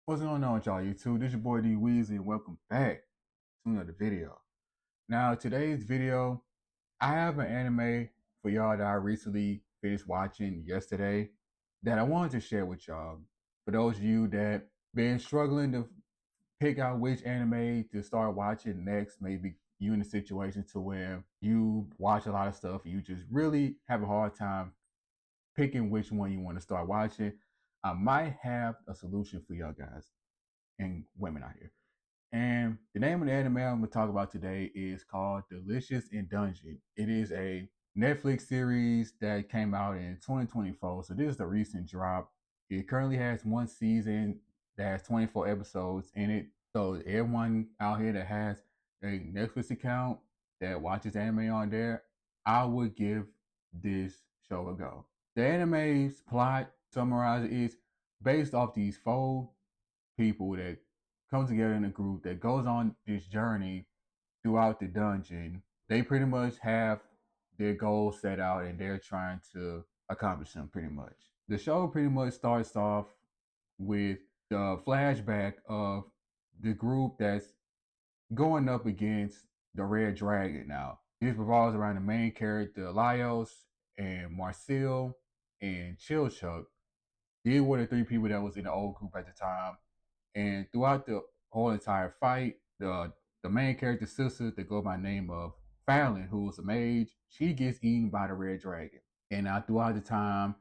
What's going on with y'all YouTube? This is your boy D Weezy and welcome back to another video. Now today's video, I have an anime for y'all that I recently finished watching yesterday that I wanted to share with y'all. For those of you that been struggling to pick out which anime to start watching next, maybe you in a situation to where you watch a lot of stuff and you just really have a hard time picking which one you want to start watching, I might have a solution for y'all guys and women out here. And the name of the anime I'm going to talk about today is called Delicious in Dungeon. It is a Netflix series that came out in 2024. So this is the recent drop. It currently has one season that has 24 episodes in it. So everyone out here that has a Netflix account that watches anime on there, I would give this show a go. The anime's plot summarized is based off these four people that come together in a group that goes on this journey throughout the dungeon. They pretty much have their goals set out and they're trying to accomplish them pretty much. The show pretty much starts off with the flashback of the group that's going up against the Red Dragon now. This revolves around the main character, Laios and Marcel and Chilchuck. These were the three people that was in the old group at the time. And throughout the whole entire fight, the main character sister that go by the name of Fallon, who was a mage, she gets eaten by the red dragon. And throughout the time,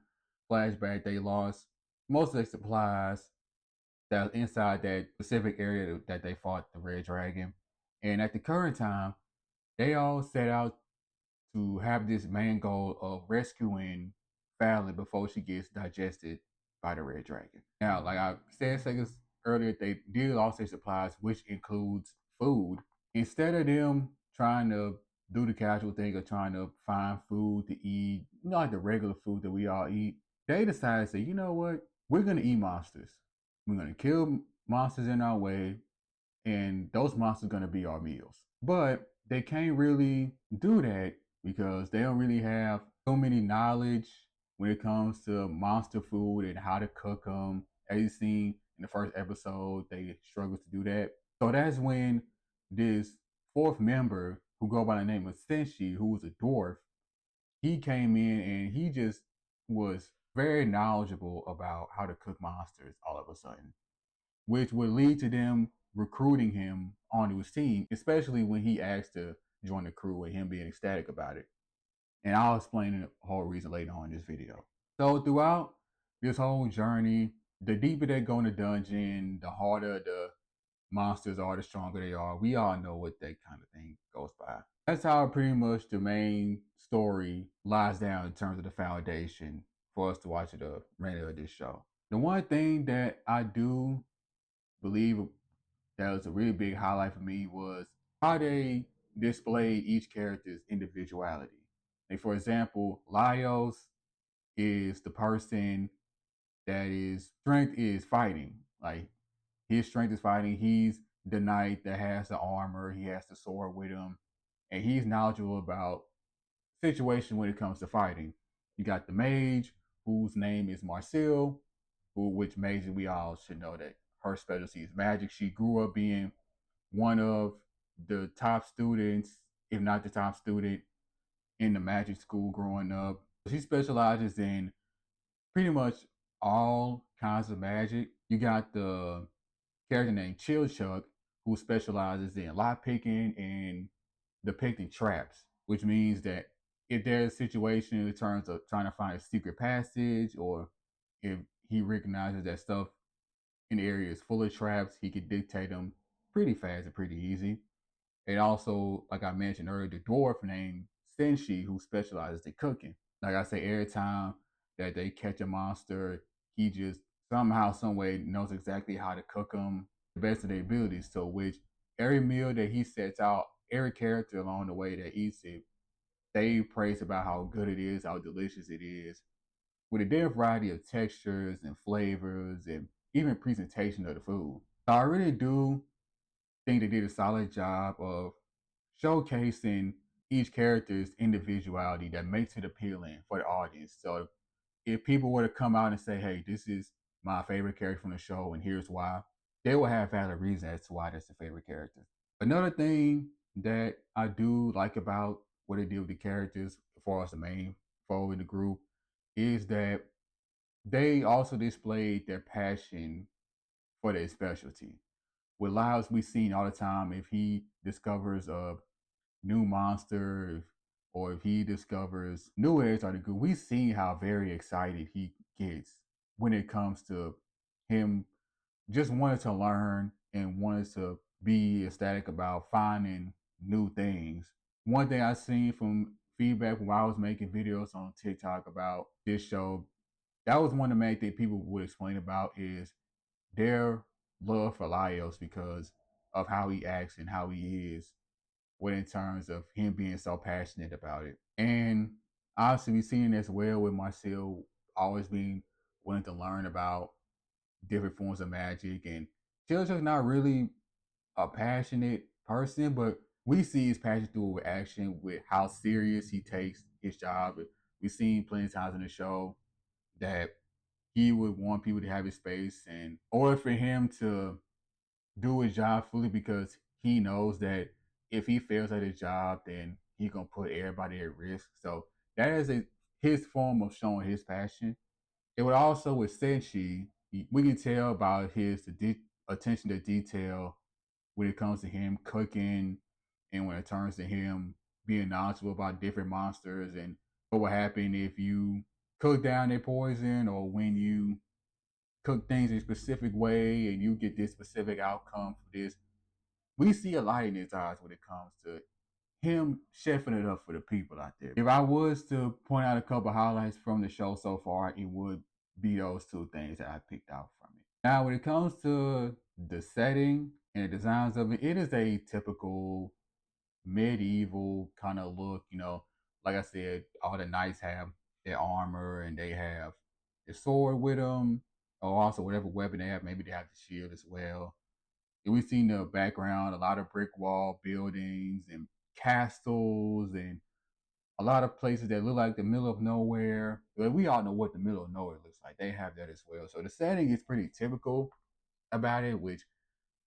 flashback, they lost most of their supplies that was inside that specific area that they fought the red dragon. And at the current time, they all set out to have this main goal of rescuing Fallon before she gets digested by the red dragon. Now, like I said seconds earlier, they did lost their supplies, which includes food. Instead of them trying to do the casual thing of trying to find food to eat, like the regular food that we all eat, they decided to say, you know what? We're going to eat monsters. We're going to kill monsters in our way, and those monsters are going to be our meals. But they can't really do that because they don't really have so many knowledge when it comes to monster food and how to cook them. As you seen in the first episode, they struggle to do that. So that's when this fourth member, who go by the name of Senshi, who was a dwarf, he came in and he just was very knowledgeable about how to cook monsters all of a sudden, which would lead to them recruiting him onto his team, especially when he asked to join the crew and him being ecstatic about it. And I'll explain the whole reason later on in this video. So throughout this whole journey, the deeper they go in the dungeon, the harder the monsters are, the stronger they are. We all know what that kind of thing goes by. That's how pretty much the main story lies down in terms of the foundation for us to watch the remainder of this show. The one thing that I do believe that was a really big highlight for me was how they displayed each character's individuality. Like for example, Laios is the person that is strength is fighting. Like his strength is fighting. He's the knight that has the armor. He has the sword with him, and he's knowledgeable about situation when it comes to fighting. You got the mage, whose name is Marcel, which mage we all should know that her specialty is magic. She grew up being one of the top students, if not the top student, in the magic school growing up. She specializes in pretty much all kinds of magic. You got the character named Chilchuck, who specializes in lock picking and depicting traps, which means that if there's a situation in terms of trying to find a secret passage, or if he recognizes that stuff in the area is full of traps, he could dictate them pretty fast and pretty easy. And also, like I mentioned earlier, the dwarf named Senshi, who specializes in cooking. Like I say, every time that they catch a monster, he just somehow, some way knows exactly how to cook them the best of their abilities. So, which every meal that he sets out, every character along the way that eats it, they praise about how good it is, how delicious it is, with a different variety of textures and flavors and even presentation of the food. So I really do think they did a solid job of showcasing each character's individuality that makes it appealing for the audience. So if people were to come out and say, hey, this is my favorite character from the show and here's why, they will have valid reason as to why that's their favorite character. Another thing that I do like about what they did with the characters, as far as the main foe in the group, is that they also displayed their passion for their specialty. With Lyles, we seen all the time if he discovers a new monster, or if he discovers new areas of the group, we seen how very excited he gets when it comes to him just wanted to learn and wanted to be ecstatic about finding new things. One thing I seen from feedback when I was making videos on TikTok about this show, that was one of the main things people would explain about is their love for Laios because of how he acts and how he is, what in terms of him being so passionate about it. And obviously we've seen it as well with Marcel always being willing to learn about different forms of magic, and Chill's just not really a passionate person, but we see his passion through with action, with how serious he takes his job. We've seen plenty of times in the show that he would want people to have his space, and or for him to do his job fully because he knows that if he fails at his job, then he's gonna put everybody at risk. So that is his form of showing his passion. It would also with Senshi, we can tell about his attention to detail when it comes to him cooking, and when it turns to him being knowledgeable about different monsters and what will happen if you cook down their poison, or when you cook things in a specific way and you get this specific outcome for this. We see a light in his eyes when it comes to him chefing it up for the people out there. If I was to point out a couple highlights from the show so far, it would be those two things that I picked out from it. Now, when it comes to the setting and the designs of it, it is a typical medieval kind of look. You know, like I said, all the knights have their armor and they have their sword with them, or also whatever weapon they have. Maybe they have the shield as well. And we've seen the background, a lot of brick wall buildings and castles, and a lot of places that look like the middle of nowhere. But we all know what the middle of nowhere looks like. They have that as well. So the setting is pretty typical about it, which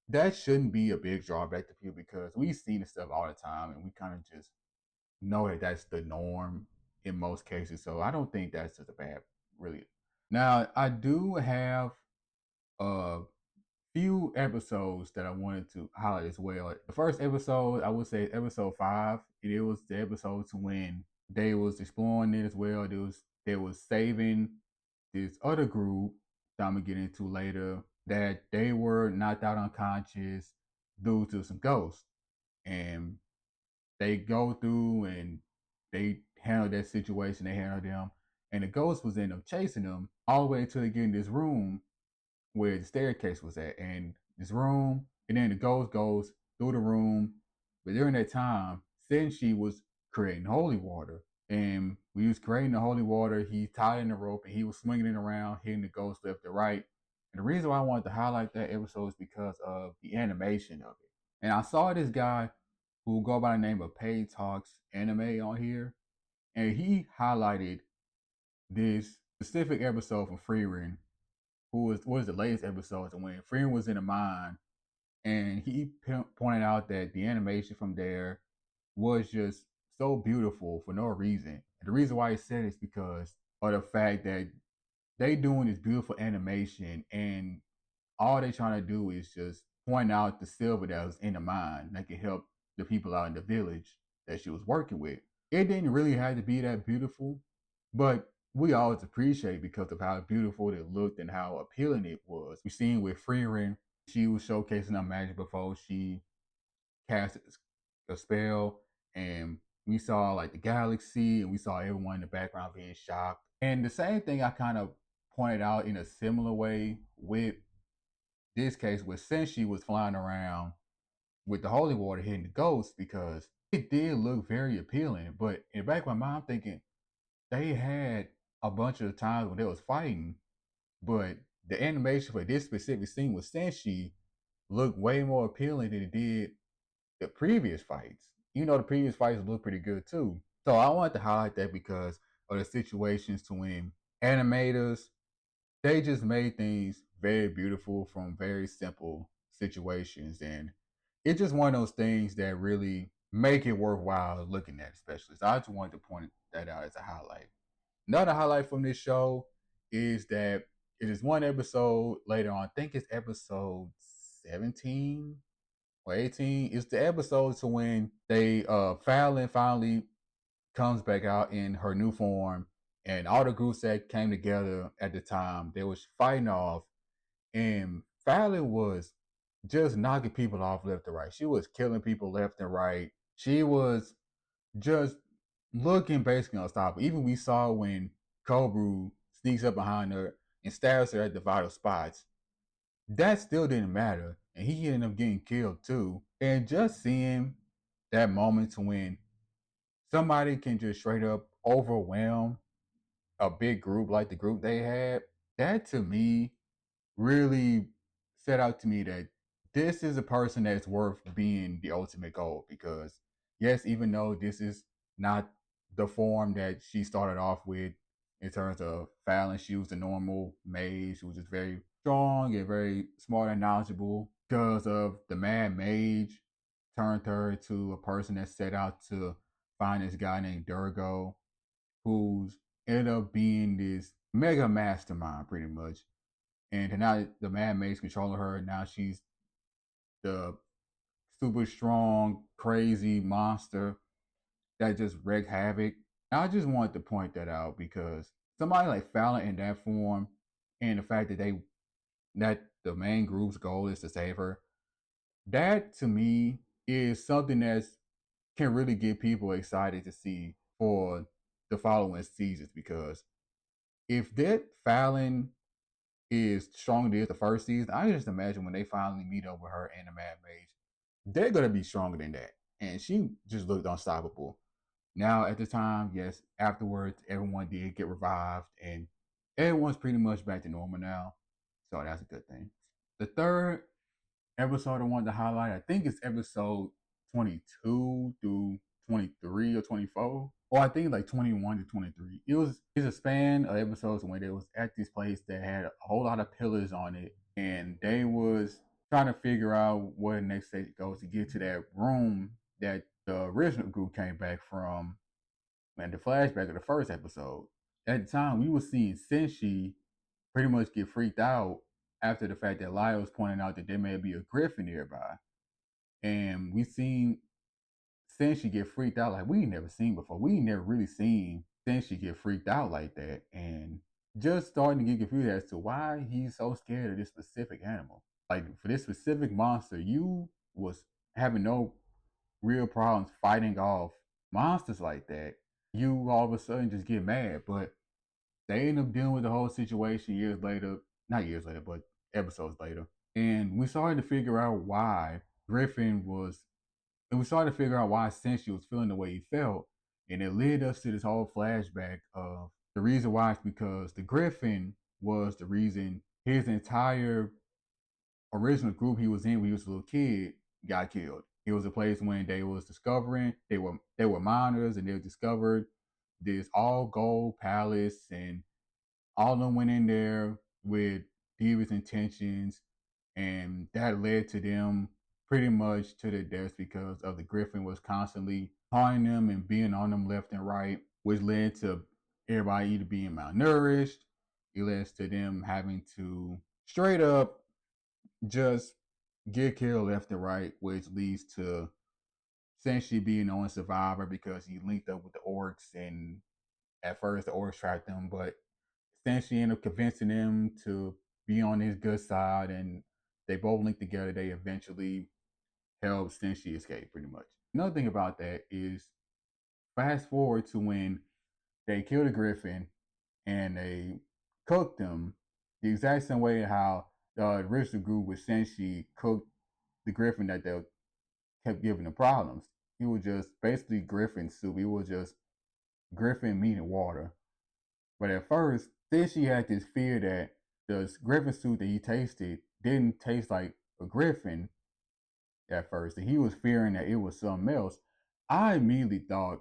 that shouldn't be a big drawback to people because we've seen this stuff all the time and we kind of just know that that's the norm in most cases. So I don't think that's just a bad, really. Now, I do have a few episodes that I wanted to highlight as well. The first episode, I would say episode 5, and it was the episode to when they was exploring it as well. They was saving this other group that I'm gonna get into later, that they were knocked out unconscious due to some ghosts. And they go through and they handle that situation, they handle them. And the ghost was in them chasing them all the way until they get in this room where the staircase was at, and this room, and then the ghost goes through the room. But during that time, Senshi was creating holy water, and when he was creating the holy water, he tied in the rope and he was swinging it around, hitting the ghost left to right. And the reason why I wanted to highlight that episode is because of the animation of it. And I saw this guy who will go by the name of Paid Talks Anime on here, and he highlighted this specific episode from Freerin, who was the latest episode, and when Freeman was in the mine, and he pointed out that the animation from there was just so beautiful for no reason. And the reason why he said it is because of the fact that they doing this beautiful animation, and all they trying to do is just point out the silver that was in the mine that could help the people out in the village that she was working with. It didn't really have to be that beautiful, but we always appreciate because of how beautiful it looked and how appealing it was. We seen with Freerin, she was showcasing her magic before she cast a spell, and we saw like the galaxy, and we saw everyone in the background being shocked. And the same thing I kind of pointed out in a similar way with this case, where Senshi was flying around with the holy water hitting the ghost, because it did look very appealing. But in the back of my mind, I'm thinking they had a bunch of times when they was fighting, but the animation for this specific scene with Senshi looked way more appealing than it did the previous fights. You know, the previous fights look pretty good too. So I wanted to highlight that because of the situations to when animators, they just made things very beautiful from very simple situations, and it's just one of those things that really make it worthwhile looking at, especially. So I just wanted to point that out as a highlight. Another highlight from this show is that it is one episode later on. I think it's episode 17 or 18. It's the episode to when they Fallon finally comes back out in her new form, and all the groups that came together at the time, they was fighting off, and Fallon was just knocking people off left and right. She was killing people left and right. She was just looking basically unstoppable. Even we saw when Cobra sneaks up behind her and stabs her at the vital spots. That still didn't matter. And he ended up getting killed too. And just seeing that moment to when somebody can just straight up overwhelm a big group like the group they had, that to me really set out to me that this is a person that's worth being the ultimate goal. Because yes, even though this is not the form that she started off with in terms of Fallon, she was the normal mage. She was just very strong and very smart and knowledgeable. Because of the mad mage turned her into a person that set out to find this guy named Durgo, who's ended up being this mega mastermind pretty much. And now the Mad Maid's controlling her. Now she's the super strong, crazy monster that just wreak havoc. I just wanted to point that out because somebody like Fallon in that form, and the fact that the main group's goal is to save her, that to me is something that can really get people excited to see for the following seasons. Because if that Fallon is stronger than the first season, I can just imagine when they finally meet up with her and the Mad Mage, they're gonna be stronger than that. And she just looked unstoppable. Now at the time, yes, afterwards everyone did get revived and everyone's pretty much back to normal now. So that's a good thing. The third episode I wanted to highlight, I think it's episode 22 through 23 or 24. Or I think like 21 to 23. It's a span of episodes when they was at this place that had a whole lot of pillars on it, and they was trying to figure out where the next stage goes to get to that room that the original group came back from, and the flashback of the first episode. At the time, we were seeing Senshi pretty much get freaked out after the fact that Lyle was pointing out that there may be a griffin nearby. And we seen Senshi get freaked out like we ain't never seen before. We ain't never really seen Senshi get freaked out like that. And just starting to get confused as to why he's so scared of this specific animal. Like for this specific monster, you was having no real problems fighting off monsters like that. You all of a sudden just get mad. But they end up dealing with the whole situation years later. Not years later, but episodes later. And we started to figure out why Griffin was, and we started to figure out why Senshi was feeling the way he felt. And it led us to this whole flashback of the reason why is because the Griffin was the reason his entire original group he was in when he was a little kid got killed. It was a place when they was discovering they were miners, and they discovered this all gold palace, and all of them went in there with devious intentions, and that led to them pretty much to their deaths because of the Griffin was constantly haunting them and being on them left and right, which led to everybody either being malnourished. It led to them having to straight up just get killed left and right, which leads to essentially being the only survivor because he linked up with the orcs, and at first the orcs tracked him, but essentially ended up convincing them to be on his good side, and they both linked together. They eventually helped Senshi escape, pretty much. Another thing about that is fast forward to when they killed a griffin and they cooked them the exact same way how the original group with Senshi cooked the griffin that they kept giving them problems. It was just basically griffin soup. It was just griffin meat and water. But at first, Senshi had this fear that the griffin soup that he tasted didn't taste like a griffin at first, and he was fearing that it was something else. I immediately thought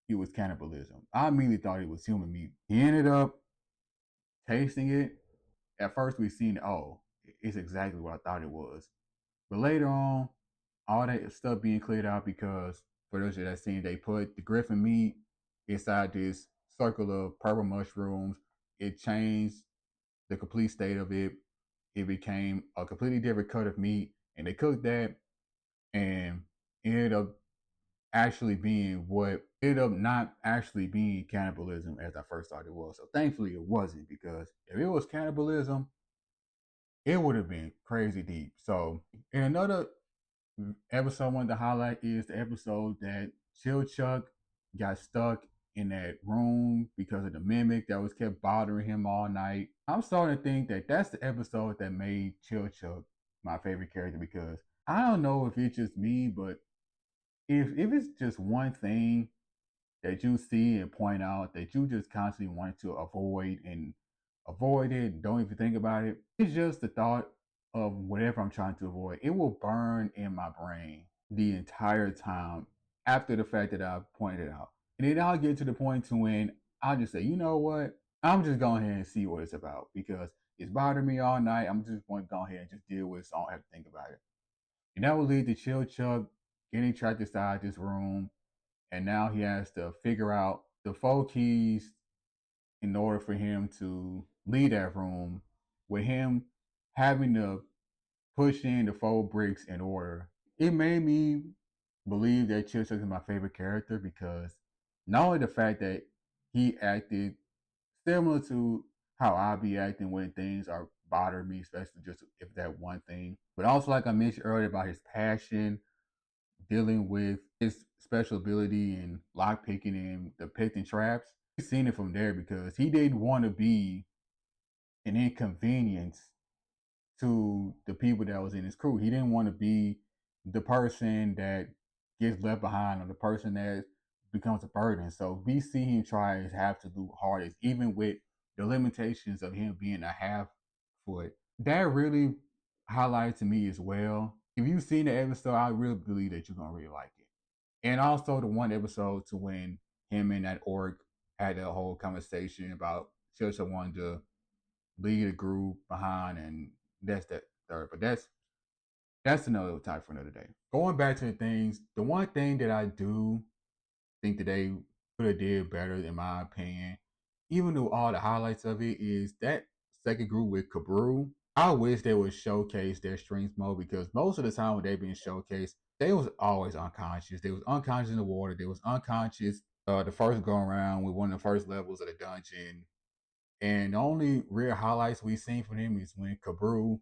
it was cannibalism. I immediately thought it was human meat. He ended up tasting it. At first, we seen, oh, it's exactly what I thought it was. But later on, all that stuff being cleared out because for those that seen, they put the griffin meat inside this circle of purple mushrooms. It changed the complete state of it. It became a completely different cut of meat, and they cooked that, and it ended up actually being what ended up not actually being cannibalism as I first thought it was. So thankfully it wasn't, because if it was cannibalism, it would have been crazy deep. So in another episode I wanted to highlight is the episode that Chill Chuck got stuck in that room because of the mimic that was kept bothering him all night. I'm starting to think that that's the episode that made Chill Chuck my favorite character, because I don't know if it's just me, but if it's just one thing that you see and point out that you just constantly want to avoid it, don't even think about it. It's just the thought of whatever I'm trying to avoid. It will burn in my brain the entire time after the fact that I've pointed it out. And then I'll get to the point to when I'll just say, you know what? I'm just going ahead and see what it's about, because it's bothering me all night. I'm just going to go ahead and just deal with it so I don't have to think about it. And that will lead to Chill Chuck getting trapped inside this room, and now he has to figure out the 4 keys in order for him to leave that room, with him having to push in the 4 bricks in order. It made me believe that Chip is my favorite character, because not only the fact that he acted similar to how I be acting when things are bothering me, especially just if that one thing, but also like I mentioned earlier about his passion dealing with his special ability in lockpicking and depicting traps. He's seen it from there, because he didn't want to be an inconvenience to the people that was in his crew. He didn't want to be the person that gets left behind or the person that becomes a burden. So we see him try his have to do hardest, even with the limitations of him being a half foot. That really highlighted to me as well. If you've seen the episode, I really believe that you're gonna really like it. And also the one episode to when him and that orc had that whole conversation about Churchill wanted to lead a group behind, and that's that third. But that's another topic for another day. Going back to the things, the one thing that I do think that they could have did better, in my opinion, even though all the highlights of it, is that second group with Cabru. I wish they would showcase their strength mode, because most of the time when they been showcased, they was always unconscious. They was unconscious in the water. They was unconscious the first go around with one of the first levels of the dungeon. And the only real highlights we seen from him is when Cabru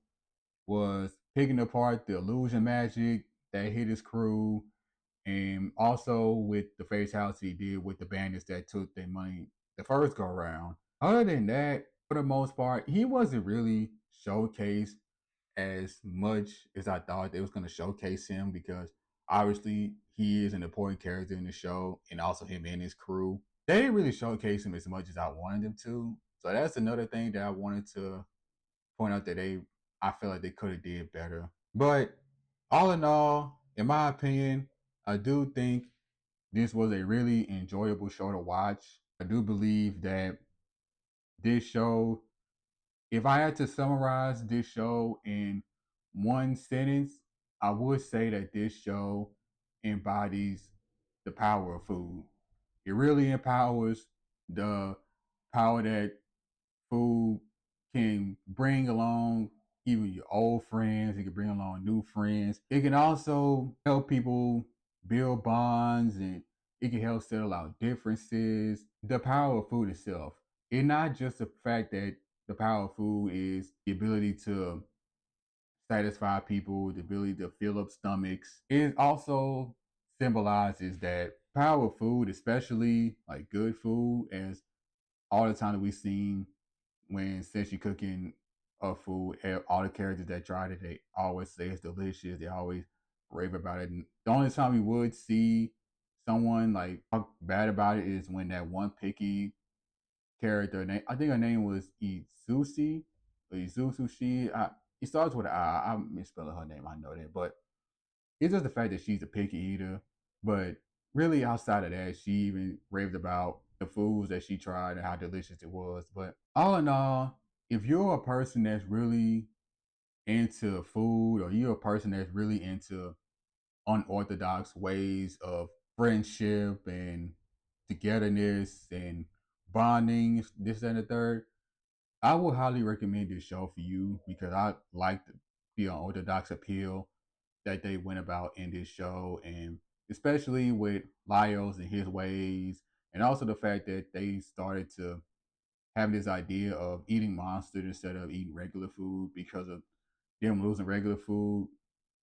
was picking apart the illusion magic that hit his crew, and also with the fatality he did with the bandits that took their money the first go around. Other than that, for the most part, he wasn't really showcased as much as I thought they was going to showcase him, because obviously he is an important character in the show, and also him and his crew. They didn't really showcase him as much as I wanted them to. So that's another thing that I wanted to point out, that I feel like they could have did better. But all in all, in my opinion, I do think this was a really enjoyable show to watch. I do believe that this show, if I had to summarize this show in one sentence, I would say that this show embodies the power of food. It really empowers the power that food can bring along, even your old friends. It can bring along new friends. It can also help people build bonds, and it can help settle out differences. The power of food itself. It's not just the fact that the power of food is the ability to satisfy people, the ability to fill up stomachs. It also symbolizes that power of food, especially like good food, as all the time that we've seen when Senshi cooking a food, all the characters that tried it, they always say it's delicious. They always rave about it. And the only time we would see someone like talk bad about it is when that one picky character, name, I think her name was Izushi or Izusushi. It starts with an I. I'm misspelling her name. I know that, but it's just the fact that she's a picky eater. But really, outside of that, she even raved about the foods that she tried and how delicious it was. But all in all, if you're a person that's really into food, or you're a person that's really into unorthodox ways of friendship and togetherness and bonding, this and the third, I would highly recommend this show for you because I like the unorthodox appeal that they went about in this show, and especially with Lyles and his ways, and also the fact that they started to have this idea of eating monsters instead of eating regular food because of them losing regular food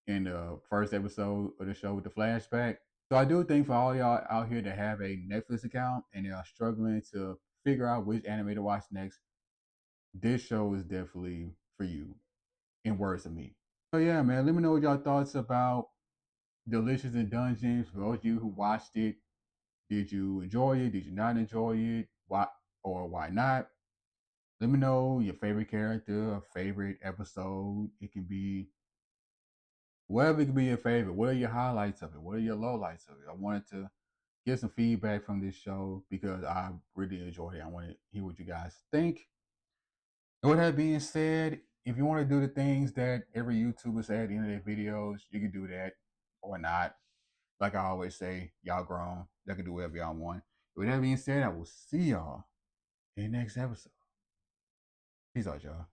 in the first episode of the show with the flashback. So I do think for all y'all out here that have a Netflix account and they are struggling to figure out which anime to watch next, this show is definitely for you, in words of me. So yeah, man, let me know what y'all thoughts about Delicious in Dungeons. For those of you who watched it, did you enjoy it? Did you not enjoy it? Why or why not? Let me know your favorite character, or favorite episode. It can be whatever, it can be your favorite. What are your highlights of it? What are your lowlights of it? I wanted to get some feedback from this show because I really enjoyed it. I want to hear what you guys think. And with that being said, if you want to do the things that every YouTuber say at the end of their videos, you can do that or not. Like I always say, y'all grown. Y'all can do whatever y'all want. With that being said, I will see y'all in the next episode. Peace out, y'all.